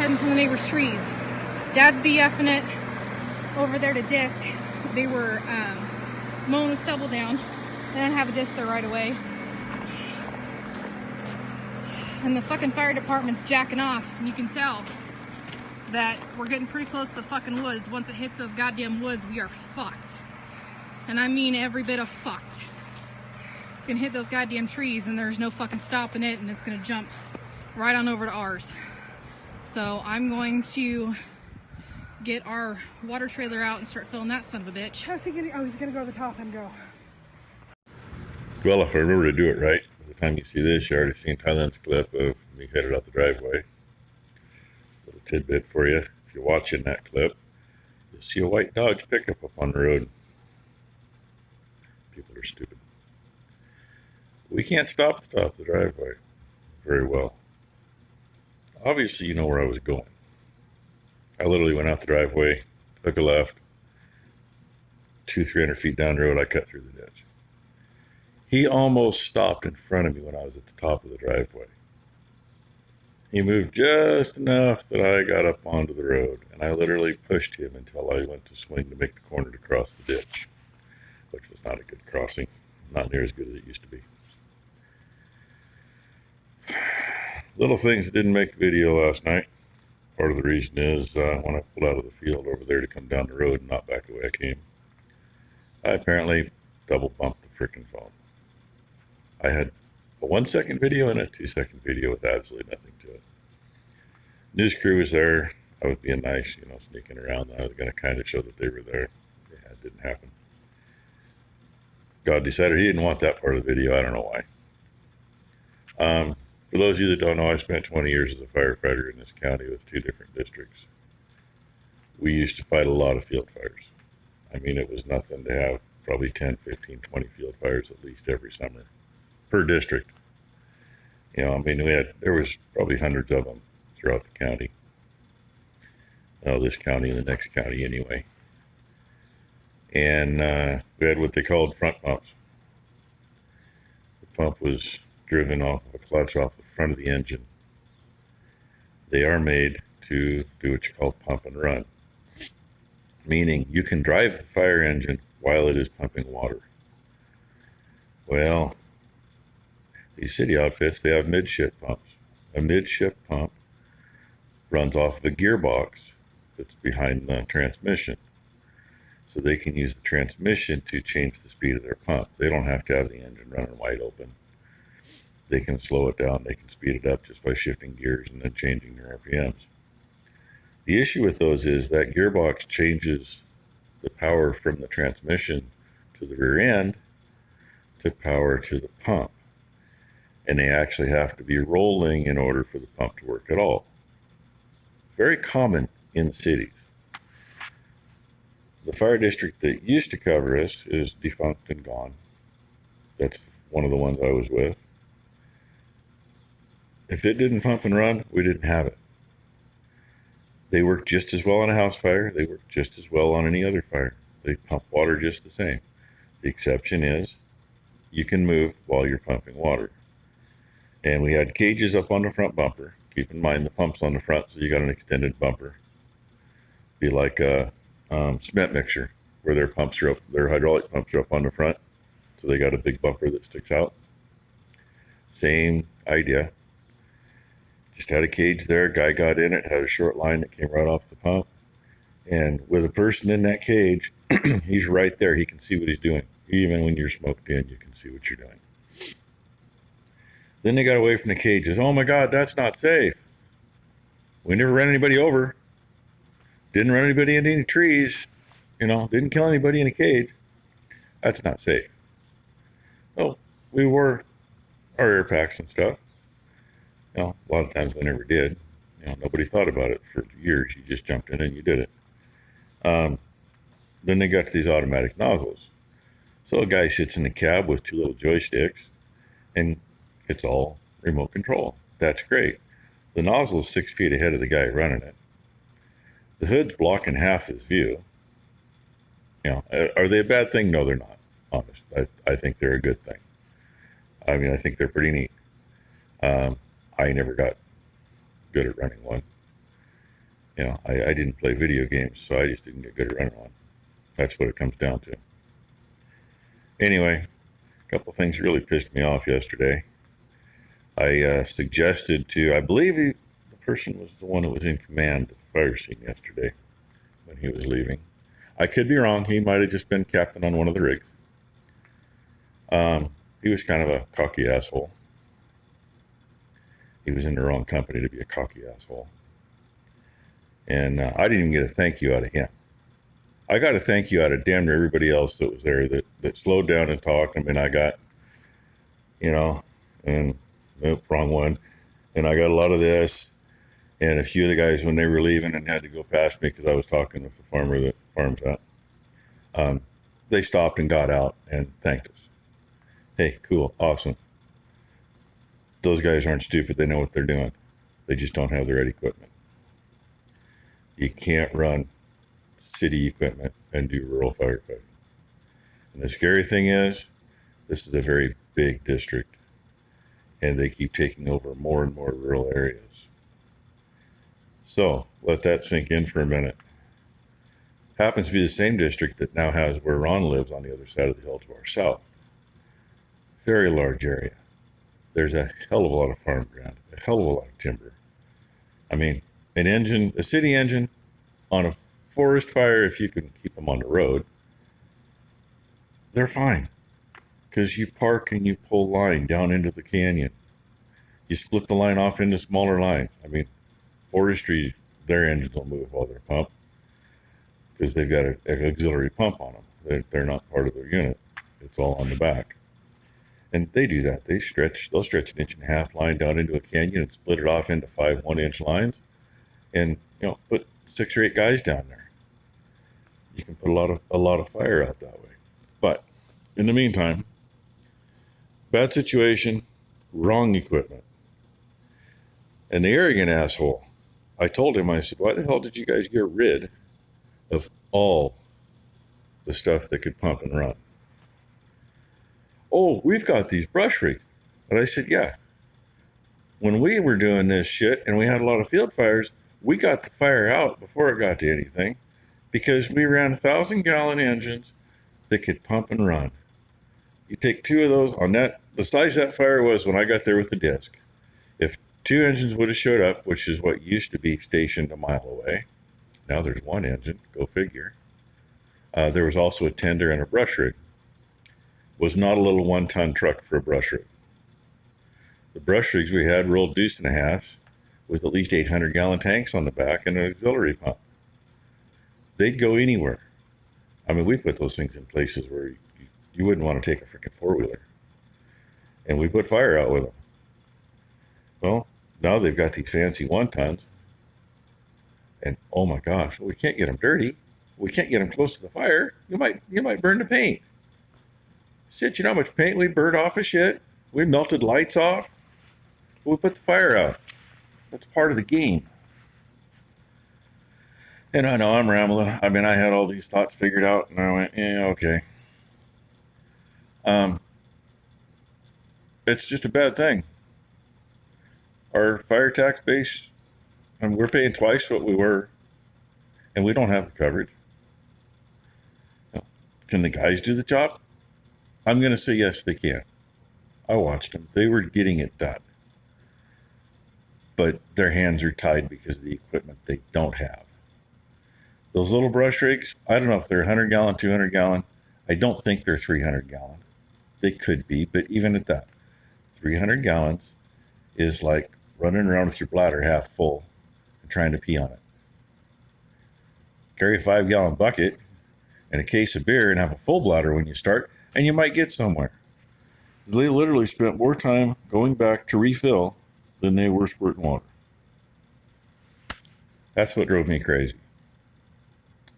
heading to the neighbor's trees. Dad's BFing it over there to disc. They were mowing the stubble down. They don't have a disc there right away. And the fucking fire department's jacking off, and you can tell that we're getting pretty close to the fucking woods. Once it hits those goddamn woods, we are fucked. And I mean every bit of fucked. It's gonna hit those goddamn trees and there's no fucking stopping it, and it's gonna jump right on over to ours. So I'm going to get our water trailer out and start filling that son of a bitch. How's he gonna, oh, he's gonna go to the top and go. Well, if I remember to do it right, by the time you see this, you already seen Thailand's clip of me headed out the driveway. Just a little tidbit for you. If you're watching that clip, you'll see a white Dodge pickup up on the road. People are stupid. We can't stop at the top of the driveway very well. Obviously, you know where I was going. I literally went out the driveway, took a left, 200-300 feet down the road, I cut through the ditch. He almost stopped in front of me when I was at the top of the driveway. He moved just enough that I got up onto the road, and I literally pushed him until I went to swing to make the corner to cross the ditch, which was not a good crossing, not near as good as it used to be. Little things that didn't make the video last night. Part of the reason is when I pulled out of the field over there to come down the road and not back the way I came, I apparently double bumped the frickin' phone. I had a 1-second video and a 2-second video with absolutely nothing to it. News crew was there. I was being nice, sneaking around. I was going to kind of show that they were there. Yeah, it didn't happen. God decided he didn't want that part of the video. I don't know why. For those of you that don't know, I spent 20 years as a firefighter in this county with 2 different districts. We used to fight a lot of field fires. I mean, it was nothing to have probably 10, 15, 20 field fires at least every summer per district. There was probably hundreds of them throughout the county. This county and the next county anyway. And we had what they called front pumps. The pump was driven off of a clutch off the front of the engine. They are made to do what you call pump and run, meaning you can drive the fire engine while it is pumping water. Well, these city outfits, they have midship pumps. A midship pump runs off of a gearbox that's behind the transmission, so they can use the transmission to change the speed of their pump. They don't have to have the engine running wide open. They can slow it down, they can speed it up just by shifting gears and then changing their RPMs. The issue with those is that gearbox changes the power from the transmission to the rear end to power to the pump. And they actually have to be rolling in order for the pump to work at all. Very common in cities. The fire district that used to cover us is defunct and gone. That's one of the ones I was with. If it didn't pump and run, we didn't have it. They work just as well on a house fire. They work just as well on any other fire. They pump water just the same. The exception is you can move while you're pumping water. And we had cages up on the front bumper. Keep in mind the pump's on the front, so you got an extended bumper. Be like a cement mixer, where their pumps are up, their hydraulic pumps are up on the front, so they got a big bumper that sticks out. Same idea. Just had a cage there. Guy got in it, had a short line that came right off the pump. And with a person in that cage, he's right there. He can see what he's doing. Even when you're smoked in, you can see what you're doing. Then they got away from the cages. Oh my God, that's not safe. We never ran anybody over. Didn't run anybody into any trees. Didn't kill anybody in a cage. That's not safe. Oh, we wore our air packs and stuff. A lot of times we never did. Nobody thought about it for years. You just jumped in and you did it. Then they got to these automatic nozzles. So a guy sits in the cab with 2 little joysticks, and it's all remote control. That's great. The nozzle is 6 feet ahead of the guy running it. The hood's blocking half his view. Are they a bad thing? No, they're not. Honest. I think they're a good thing. I think they're pretty neat. I never got good at running one. You know, I didn't play video games, so I just didn't get good at running one. That's what it comes down to. Anyway, a couple things really pissed me off yesterday. I suggested to, I believe the person was the one that was in command at the fire scene yesterday when he was leaving. I could be wrong. He might have just been captain on one of the rigs. He was kind of a cocky asshole. He was in the wrong company to be a cocky asshole. And I didn't even get a thank you out of him. I got a thank you out of damn near everybody else that was there that slowed down and talked. I mean, I got, you know, and nope, wrong one. And I got a lot of this. And a few of the guys, when they were leaving and had to go past me because I was talking with the farmer that farms that, they stopped and got out and thanked us. Hey, cool, awesome. Those guys aren't stupid. They know what they're doing. They just don't have the right equipment. You can't run city equipment and do rural firefighting. And the scary thing is, this is a very big district, and they keep taking over more and more rural areas. So, let that sink in for a minute. Happens to be the same district that now has where Ron lives on the other side of the hill to our south. Very large area. There's a hell of a lot of farm ground, a hell of a lot of timber. I mean, a city engine on a forest fire, if you can keep them on the road, they're fine. Because you park and you pull line down into the canyon. You split the line off into smaller lines. I mean, forestry, their engines will move while they're pumped because they've got an auxiliary pump on them. They're not part of their unit. It's all on the back. And they do that. They'll stretch an 1.5-inch line down into a canyon and split it off into 5 1-inch lines, and put 6 or 8 guys down there. You can put a lot of fire out that way. But in the meantime, bad situation, wrong equipment. And the arrogant asshole, I told him, I said, why the hell did you guys get rid of all the stuff that could pump and run? Oh, we've got these brush rigs. And I said, yeah. When we were doing this shit and we had a lot of field fires, we got the fire out before it got to anything because we ran 1,000-gallon engines that could pump and run. You take 2 of those on that, the size that fire was when I got there with the disc. If 2 engines would have showed up, which is what used to be stationed a mile away, now there's 1 engine, go figure. There was also a tender and a brush rig. Was not a little 1-ton truck for a brush rig. The brush rigs we had were old deuce and a halves with at least 800-gallon tanks on the back and an auxiliary pump. They'd go anywhere. I mean, we put those things in places where you wouldn't want to take a freaking 4-wheeler. And we put fire out with them. Well, now they've got these fancy 1-tons. And oh my gosh, we can't get them dirty. We can't get them close to the fire. You might burn the paint. Shit, you know how much paint we burned off of shit? We melted lights off. We put the fire out. That's part of the game. And I know I'm rambling. I mean, I had all these thoughts figured out, and I went, yeah, okay. It's just a bad thing. Our fire tax base, and we're paying twice what we were, and we don't have the coverage. Can the guys do the job? I'm going to say yes, they can. I watched them. They were getting it done. But their hands are tied because of the equipment they don't have. Those little brush rigs, I don't know if they're 100-gallon, 200-gallon. I don't think they're 300-gallon. They could be, but even at that, 300 gallons is like running around with your bladder half full and trying to pee on it. Carry a 5-gallon bucket and a case of beer and have a full bladder when you start, and you might get somewhere. They literally spent more time going back to refill than they were squirting water. That's what drove me crazy.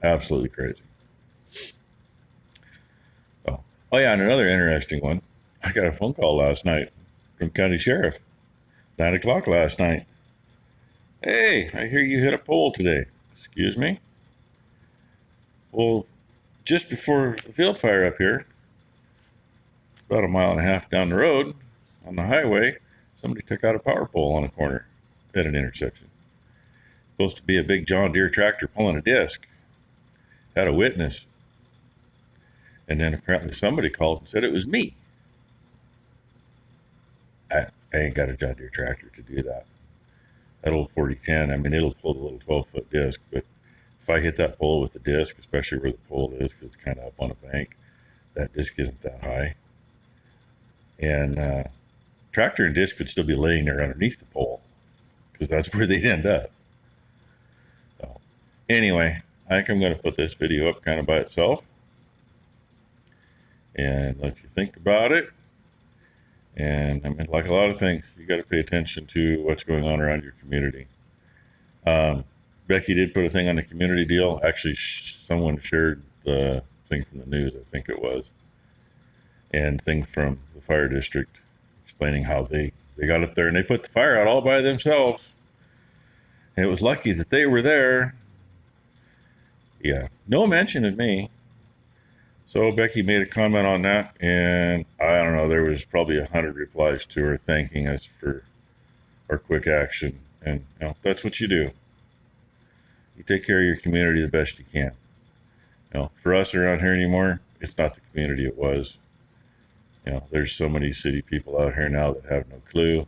Absolutely crazy. Oh yeah, and another interesting one. I got a phone call last night from county sheriff. 9 o'clock last night. Hey, I hear you hit a pole today. Excuse me? Well, just before the field fire up here, about 1.5 miles down the road on the highway, somebody took out a power pole on a corner at an intersection. Supposed to be a big John Deere tractor pulling a disc. Had a witness. And then apparently somebody called and said it was me. I ain't got a John Deere tractor to do that. That old 4010, I mean, it'll pull the little 12-foot disc, but if I hit that pole with the disc, especially where the pole is, because it's kind of up on a bank, that disc isn't that high. And tractor and disc would still be laying there underneath the pole, because that's where they'd end up. So, anyway, I think I'm going to put this video up kind of by itself and let you think about it. And I mean, like a lot of things, you got to pay attention to what's going on around your community. Becky did put a thing on the community deal. Actually, someone shared the thing from the news, I think it was, and thing from the fire district explaining how they got up there and they put the fire out all by themselves. And it was lucky that they were there. Yeah, no mention of me. So Becky made a comment on that, and I don't know, there was probably 100 replies to her thanking us for our quick action. And you know, that's what you do. You take care of your community the best you can. You know, for us around here anymore, it's not the community it was. You know, there's so many city people out here now that have no clue.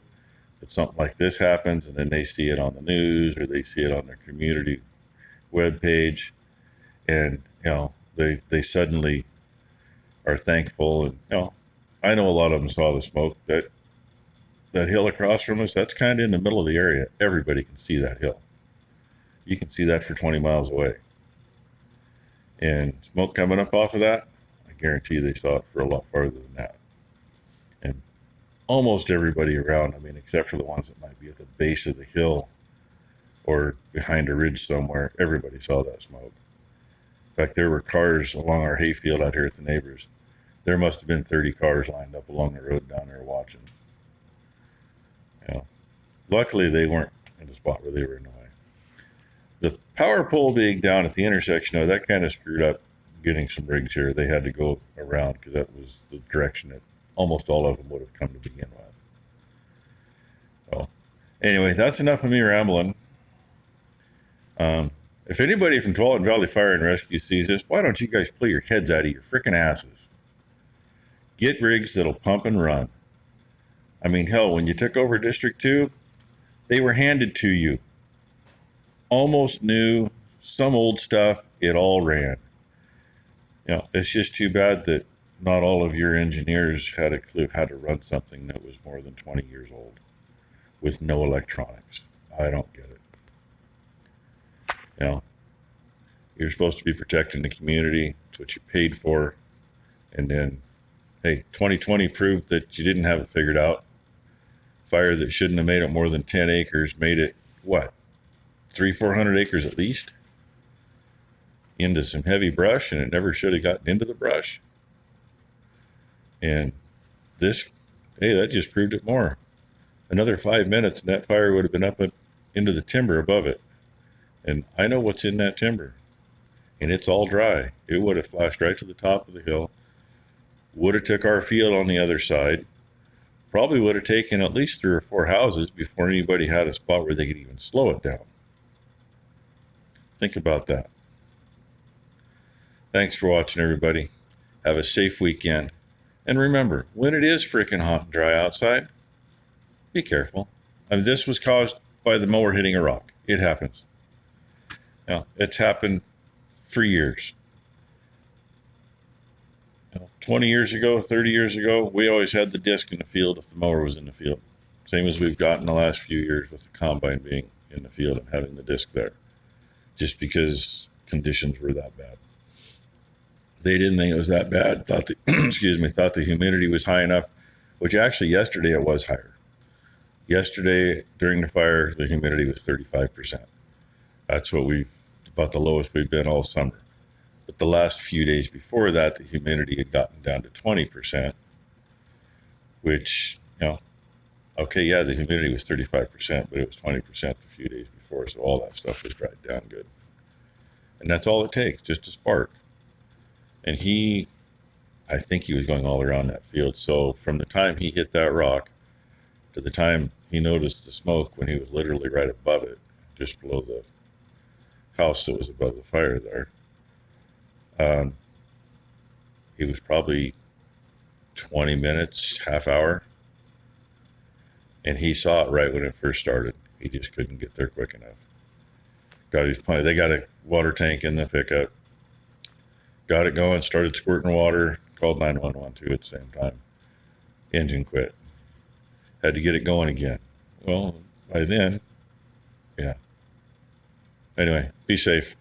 But something like this happens, and then they see it on the news or they see it on their community webpage, and you know, they suddenly are thankful. And you know, I know a lot of them saw the smoke. That hill across from us, that's kind of in the middle of the area. Everybody can see that hill. You can see that for 20 miles away. And smoke coming up off of that, I guarantee they saw it for a lot farther than that. And almost everybody around, I mean, except for the ones that might be at the base of the hill or behind a ridge somewhere, everybody saw that smoke. In fact, there were cars along our hayfield out here at the neighbors. There must have been 30 cars lined up along the road down there watching. You know, luckily they weren't in the spot where they were in the way. The power pole being down at the intersection, though, that kind of screwed up getting some rigs here. They had to go around because that was the direction that almost all of them would have come to begin with. So, anyway, that's enough of me rambling. If anybody from Tualatin Valley Fire and Rescue sees this, why don't you guys pull your heads out of your frickin' asses? Get rigs that'll pump and run. I mean, hell, when you took over District 2, they were handed to you. Almost new, some old stuff, it all ran. You know, it's just too bad that not all of your engineers had a clue how to run something that was more than 20 years old with no electronics. I don't get it. You know, you're supposed to be protecting the community. It's what you paid for. And then, hey, 2020 proved that you didn't have it figured out. Fire that shouldn't have made it more than 10 acres made it, what, 300-400 acres at least? Into some heavy brush, and it never should have gotten into the brush. And this, hey, that just proved it more. Another 5 minutes and that fire would have been up into the timber above it. And I know what's in that timber. And it's all dry. It would have flashed right to the top of the hill. Would have took our field on the other side. Probably would have taken at least 3 or 4 houses before anybody had a spot where they could even slow it down. Think about that. Thanks for watching, everybody. Have a safe weekend. And remember, when it is freaking hot and dry outside, be careful. I mean, this was caused by the mower hitting a rock. It happens. Now, it's happened for years. 20 years ago, 30 years ago, we always had the disc in the field if the mower was in the field. Same as we've got in the last few years with the combine being in the field and having the disc there. Just because conditions were that bad. They didn't think it was that bad. Thought thought the humidity was high enough, which actually yesterday it was higher. Yesterday during the fire, the humidity was 35%. That's about the lowest we've been all summer. But the last few days before that, the humidity had gotten down to 20%, which, you know, okay, yeah, the humidity was 35%, but it was 20% the few days before, so all that stuff was dried down good. And that's all it takes, just a spark. And I think he was going all around that field, so from the time he hit that rock to the time he noticed the smoke when he was literally right above it, just below the house that was above the fire there. He was probably 20 minutes, half hour, and he saw it right when it first started. He just couldn't get there quick enough. They got a water tank in the pickup, got it going, started squirting water, called 911 too at the same time. Engine quit. Had to get it going again. Well, by then, yeah. Anyway, be safe.